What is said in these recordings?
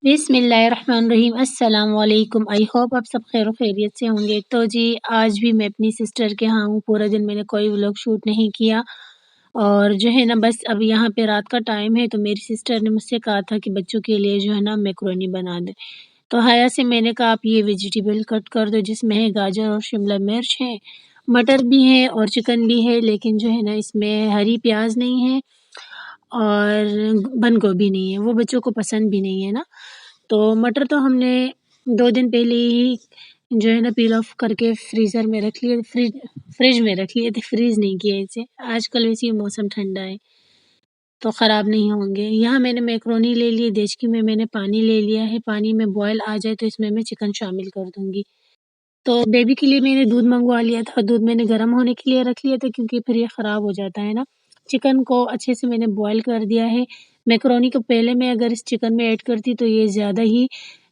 बिस्मिल्लाहिर्रहमानिर्रहीम। अस्सलाम वालेकुम। आई होप आप सब खैर खैरियत से होंगे। तो जी आज भी मैं अपनी सिस्टर के यहाँ हूँ। पूरा दिन मैंने कोई व्लॉग शूट नहीं किया और जो है ना बस अब यहाँ पे रात का टाइम है तो मेरी सिस्टर ने मुझसे कहा था कि बच्चों के लिए जो है ना मैकरोनी बना दे। तो हया से मैंने कहा आप ये वेजिटेबल कट कर दो जिसमें है गाजर और शिमला मिर्च है, मटर भी है और चिकन भी है, लेकिन जो है ना इसमें हरी प्याज नहीं है और बंद गोभी नहीं है, वो बच्चों को पसंद भी नहीं है ना। तो मटर तो हमने 2 दिन पहले ही जो है ना पील ऑफ करके फ्रीज़र में रख लिए, फ्रिज में रख लिए थे, फ्रीज़ नहीं किए इसे। आजकल वैसे ही मौसम ठंडा है तो ख़राब नहीं होंगे। यहाँ मैंने मैकरोनी ले ली, देचकी में मैंने पानी ले लिया है, पानी में बॉयल आ जाए तो इसमें मैं चिकन शामिल कर दूँगी। तो बेबी के लिए मैंने दूध मंगवा लिया था, दूध मैंने गर्म होने के लिए रख लिया था क्योंकि फिर ये ख़राब हो जाता है ना। चिकन को अच्छे से मैंने बॉयल कर दिया है। मैकरोनी को पहले मैं अगर इस चिकन में ऐड करती तो ये ज़्यादा ही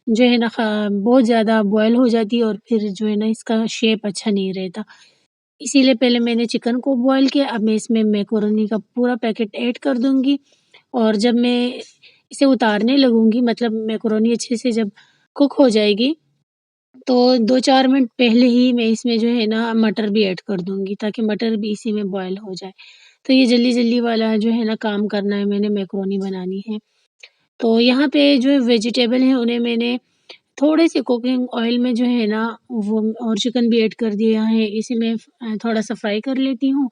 जो है ना बहुत ज़्यादा बॉयल हो जाती और फिर जो है ना इसका शेप अच्छा नहीं रहता। इसीलिए पहले मैंने चिकन को बॉयल किया, अब मैं इसमें मैकरोनी का पूरा पैकेट ऐड कर दूँगी और जब मैं इसे उतारने लगूँगी मतलब मैकरोनी अच्छे से जब कुक हो जाएगी तो 2-4 मिनट पहले ही मैं इसमें जो है ना मटर भी ऐड कर दूँगी ताकि मटर भी इसी में बॉयल हो जाए। तो ये जल्दी-जल्दी वाला जो है ना काम करना है, मैंने मैकरोनी बनानी है। तो यहाँ पे जो वेजिटेबल हैं उन्हें मैंने थोड़े से कुकिंग ऑयल में जो है ना वो और चिकन भी ऐड कर दिया है। इसे मैं थोड़ा-सा फ्राई कर लेती हूँ।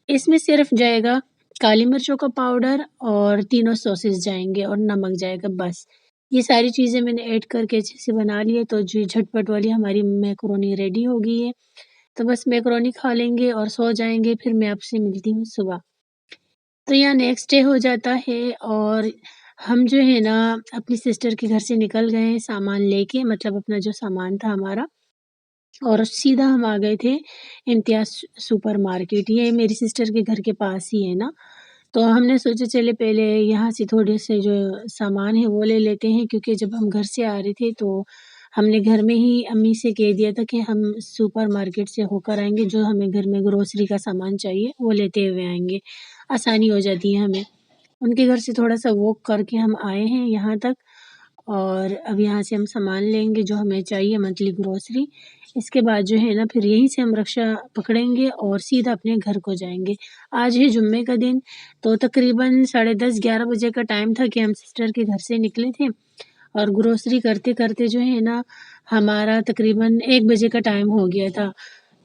इसमें सिर्फ़ जाएगा काली मिर्चों का पाउडर और तीनों सॉसेस जाएँगे और नमक जाएगा बस। ये सारी चीज़ें मैंने ऐड करके अच्छे से बना ली है तो जी झटपट वाली हमारी मैकरोनी रेडी हो गई है। तो बस मैकरोनी खा लेंगे और सो जाएँगे, फिर मैं आपसे मिलती हूँ सुबह। तो यहाँ नेक्स्ट डे हो जाता है और हम जो है ना अपनी सिस्टर के घर से निकल गए हैं सामान लेके, मतलब अपना जो सामान था हमारा, और सीधा हम आ गए थे इम्तियाज़ सुपरमार्केट। ये मेरी सिस्टर के घर के पास ही है ना। तो हमने सोचा चले पहले यहाँ से थोड़े से जो सामान है वो ले लेते हैं क्योंकि जब हम घर से आ रहे थे तो हमने घर में ही अम्मी से कह दिया था कि हम सुपरमार्केट से होकर आएँगे, जो हमें घर में ग्रोसरी का सामान चाहिए वो लेते हुए आएँगे, आसानी हो जाती है हमें। उनके घर से थोड़ा-सा वॉक करके हम आए हैं यहाँ तक और अब यहाँ से हम सामान लेंगे जो हमें चाहिए मंथली ग्रोसरी। इसके बाद जो है ना फिर यहीं से हम रिक्शा पकड़ेंगे और सीधा अपने घर को जाएँगे। आज है जुम्मे का दिन, तो तकरीबन 10:30-11 बजे का टाइम था कि हम सिस्टर के घर से निकले थे और ग्रोसरी करते-करते जो है ना हमारा तकरीबन 1 बजे का टाइम हो गया था।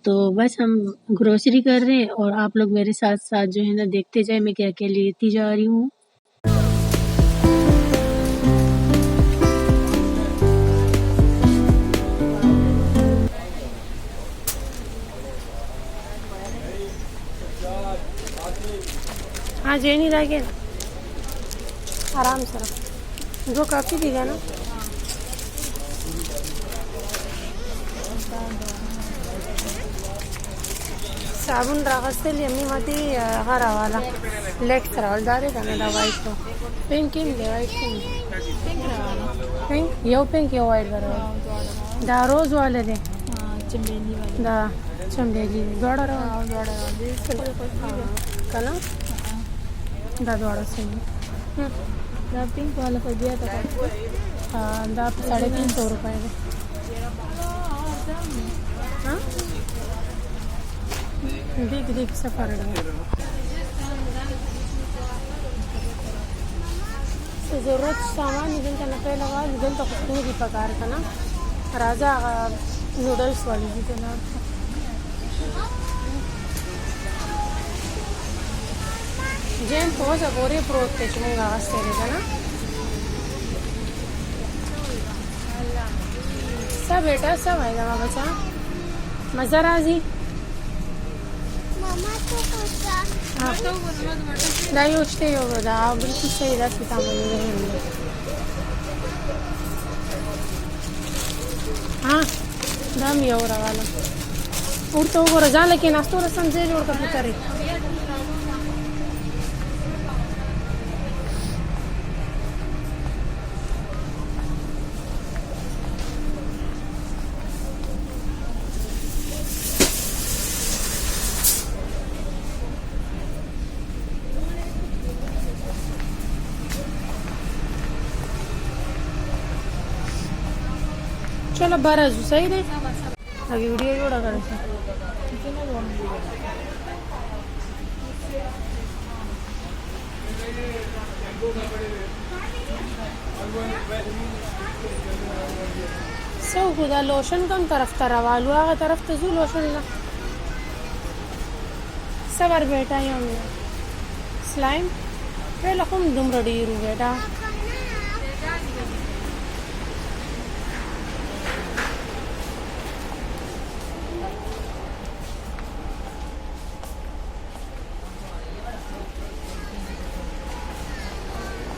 तो बस हम ग्रोसरी कर रहे हैं और आप लोग मेरे साथ-साथ जो है ना देखते जाएँ मैं क्या-क्या लेती जा रही हूँ। हाँ, जेनी लागे आराम से रख। जो काफ़ी दिया ना साबुन रागस्ते यम्मी मती हरा वाला लेट रावल दारे दाना दा वाइट को pink in they white pink yo pink yo white बराबर दा रोज वाले दे चमेली वाले दा चमेली जोड़ा रहा कना दा जोड़ा सही दा पिंक वाला को दिया था दा 350 रुपए में। हाँ देख सफर ज़रूरत सामान निकल का नकल लगा निकल तो कुछ नहीं पकार का ना राजा नूडल्स वाली भी तो ना जेम पहुँच अगोरे प्रोत के चुनूंगा तेरे ना सब बेटा सब आएगा माँ बच्चा मज़ा राजी दा योचते होगा दा बिल्कुल सही दा सीतामढ़ी रहेंगे। हाँ दाम ये हो रहा वाला उड़ते हो रजा लेकिन नाश्तो रसम से जोड़ कर पुतरे चलो 12 सही दे अभी वीडियो जोड़ा कर सो खुदा लोशन कम तरफ तरवालू आगे तरफ तो लोशन ला सबर बेटा ये स्लाइम पे लखुम दुम रडीरू बेटा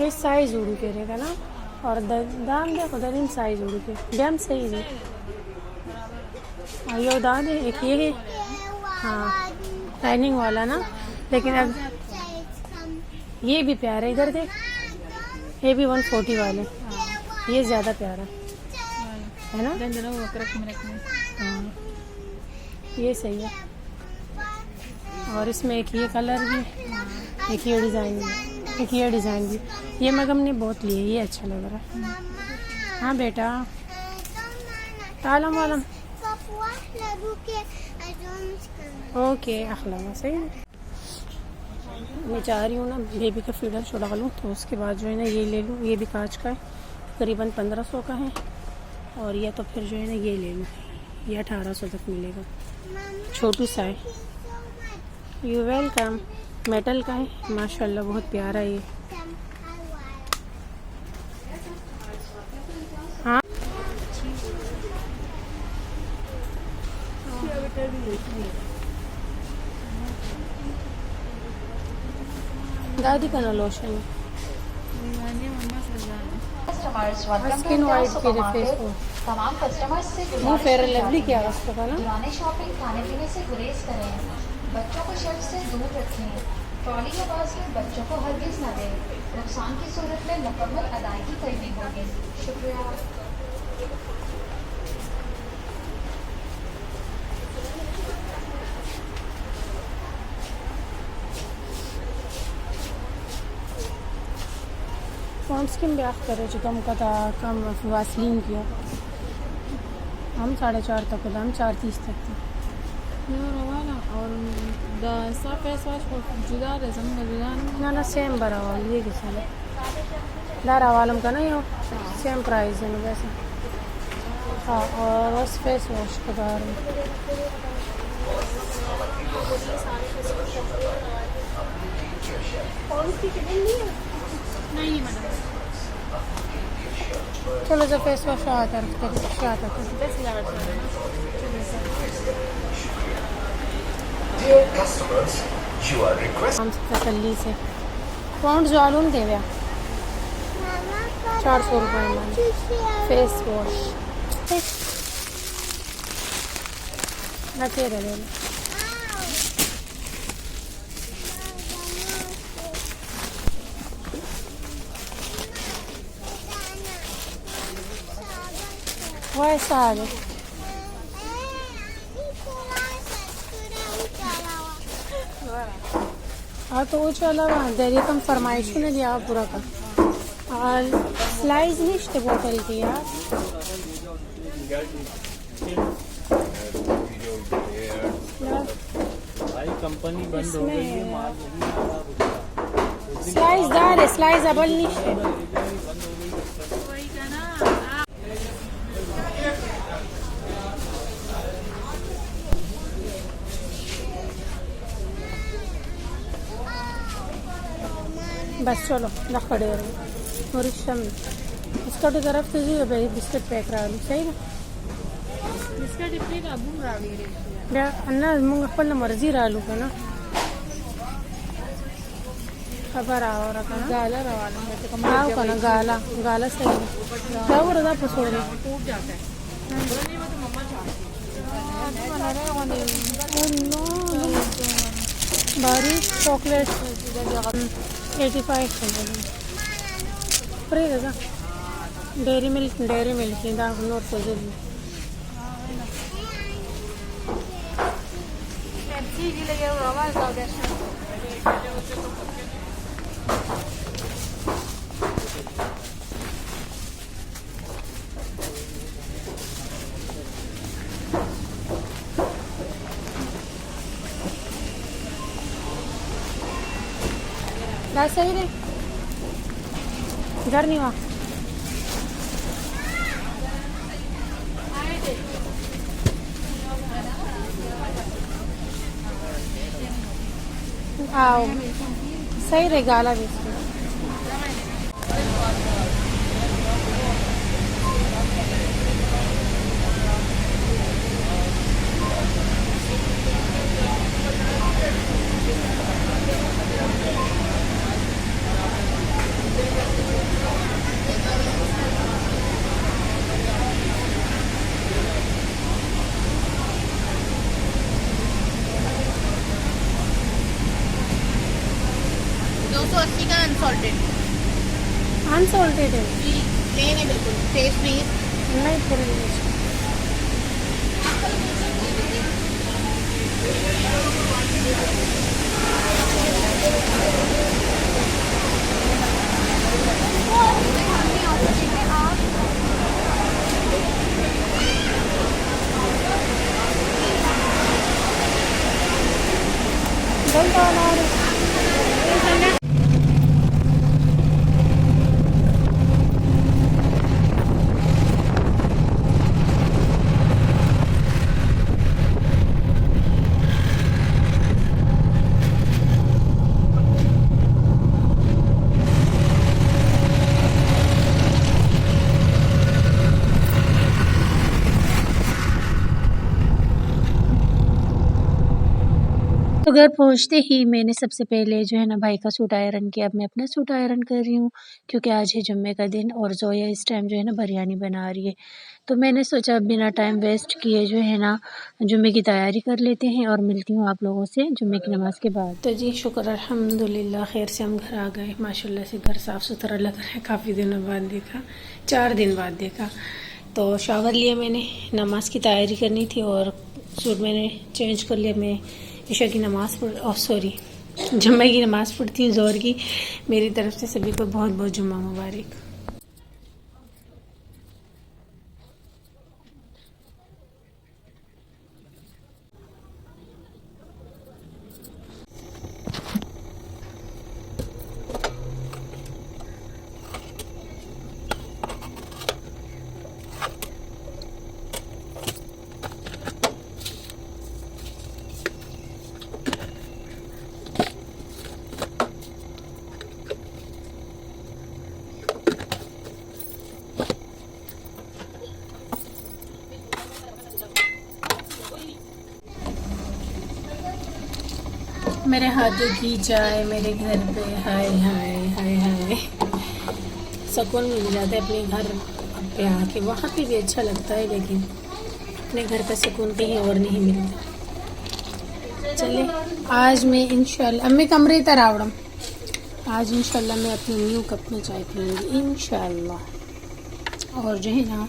ये साइज उड़ के रहेगा ना और दाम देखो दरिम साइज उड़ के डैम सही है यो दाम है एक ये है हाँ लाइनिंग वाला ना लेकिन अब ये भी प्यारा है इधर देख ये भी 140 वाले ये ज़्यादा प्यारा है ना हाँ ये सही है और इसमें एक ये कलर भी एक ये डिज़ाइन भी एक ये डिज़ाइन भी ये मगम ने बहुत लिए ये अच्छा लग रहा है हाँ बेटा तालम वालम ओके अखलामा सही मैं चाह रही हूँ ना बेबी का फीडर छुड़ा लूँ तो उसके बाद जो है ना ये ले लूँ ये भी कांच का है करीबन 1500 का है और या तो फिर जो है ना ये ले लूँ ये 1800 तक मिलेगा छोटू सा है यू वेलकम मेटल का है माशाल्लाह बहुत प्यारा है ये हाँ दादी का ना लोशन स्किन वाइट के फेस को तमाम कस्टमर्स से वो फेयर लवली क्या है उसका ना पुराने शॉपिंग खाने पीने से गुरेज करें बच्चों को शर्ट से दूर रखें ट्रॉली या बास्केट बच्चों को हरगिज न दें नुकसान की सूरत में मुकम्मल अदायगी करनी होगी शुक्रिया कौन स्किन ब्याह करे जो कम का था कम वासलीन किया हम 4.5 तक हम 4:30 तक थे और फेस वॉश जुदा ना ना सेम बरा वाला ये किस दारा वालम का ना ये सेम प्राइस है वैसे हाँ और बस फेस वॉश का बारे में नहीं मैडम चलो जो फेस वॉश आता है Dear customers, you are requested. हम तसल्ली से पाउंड जालून दे दिया 400 रुपये में फेस वॉश ना तेरे ले लो वैसा आ गया हाँ तो वो चला देरी कम फरमाइश ने दिया पूरा का और स्लाइस नहीं बोतल की यार कंपनी बंद हो गई है माल नहीं आ रहा स्लाइस दार है स्लाइस अबल नहीं है बस चलो ना खड़े हो रहे और इसका तो तरफ से जी भाई बिस्किट पैक रहा सही ना बिस्किट इतने का बुम रावी बे अन्ना मुंग खपल मर्जी रालू का ना खबर आओ रखा ना गाला रवाना है तो कम आओ का ना गाला गाला सही क्या वो रदा पसोड़ टूट जाता है बोला नहीं वो तो मम्मा चाहती बारिश चॉकलेट 85 फ्री है डेरी मिल्क नोट सही रे घर नहीं वहाँ आओ सही रहेगा आला भी अनसॉल्टेड है प्लेन है बिल्कुल टेस्ट नहीं है। नहीं पूरी तो घर पहुंचते ही मैंने सबसे पहले जो है ना भाई का सूट आयरन किया। अब मैं अपना सूट आयरन कर रही हूँ क्योंकि आज है जुम्मे का दिन और जोया इस टाइम जो है ना बिरयानी बना रही है। तो मैंने सोचा बिना टाइम वेस्ट किए जो है ना जुम्मे की तैयारी कर लेते हैं और मिलती हूँ आप लोगों से जुम्मे की नमाज़ के बाद। तो जी शुक्र अल्हम्दुलिल्लाह खैर से हम घर आ गए। माशाल्लाह से घर साफ़ सुथरा लग रहा है। काफ़ी दिनों बाद देखा, 4 दिन बाद देखा। तो शावर लिया मैंने, नमाज की तैयारी करनी थी और सूट मैंने चेंज कर लिया। मैं ईशा की नमाज़ जुम्मे की नमाज़ पढ़ती हूँ ज़ोहर की। मेरी तरफ से सभी को बहुत बहुत जुम्मा मुबारक। मेरे हाथों की चाय मेरे घर पे, हाय हाय हाय हाय। सुकून मिल जाता है अपने घर पे आके। वहाँ पे भी अच्छा लगता है लेकिन अपने घर का सुकून कहीं और नहीं मिलता। चले आज मैं इंशाल्लाह अम्मी कमरे तरावड़म आज इंशाल्लाह मैं अपनी न्यू कप में चाय पीऊँगी इंशाल्लाह। और जो है ना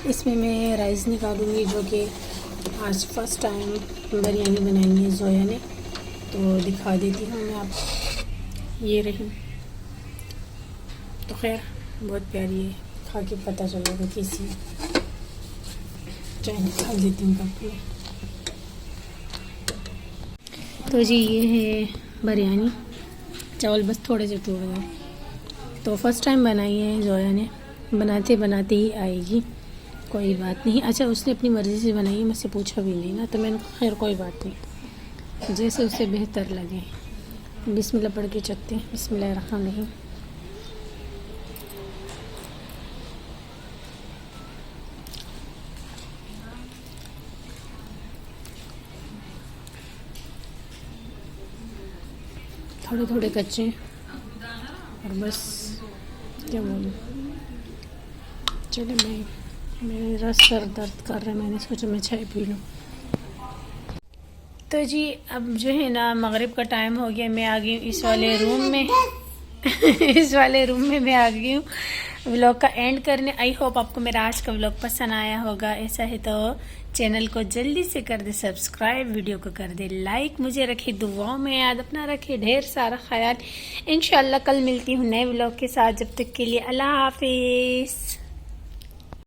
इसमें मैं राइस निकालूँगी जो कि आज फर्स्ट टाइम बिरयानी बनाई है जोया ने। तो दिखा देती हूँ मैं आपको, ये रही। तो खैर बहुत प्यारी है, खा के पता चलेगा कैसी है। चाय निकाल देती हूँ कप में। तो जी ये है बिरयानी, चावल बस थोड़े से टूट गए। तो फर्स्ट टाइम बनाई है जोया ने, बनाते बनाते ही आएगी, कोई बात नहीं। अच्छा उसने अपनी मर्ज़ी से बनाई है, मुझसे पूछा भी नहीं ना, तो मैंने कहा खैर कोई बात नहीं, जैसे उसे बेहतर लगे। बिस्मिल्लाह पढ़ के चखते हैं। बिस्मिल्लाहिर्रहमानिर्रहीम। थोड़े थोड़े कच्चे और बस क्या बोलूं। चले मैं मेरा सर दर्द कर रहा है, मैंने सोचा मैं चाय पी लूँ। तो जी अब जो है ना मगरिब का टाइम हो गया, मैं आ गई हूँ इस वाले रूम में इस वाले रूम में मैं आ गई हूँ व्लॉग का एंड करने। आई होप आपको मेरा आज का व्लॉग पसंद आया होगा। ऐसा है तो चैनल को जल्दी से कर दे सब्सक्राइब, वीडियो को कर दे लाइक, मुझे रखे दुआओं में याद, अपना रखे ढेर सारा ख्याल। इंशाल्लाह कल मिलती हूँ नए व्लॉग के साथ, जब तक के लिए अल्लाह हाफिज़।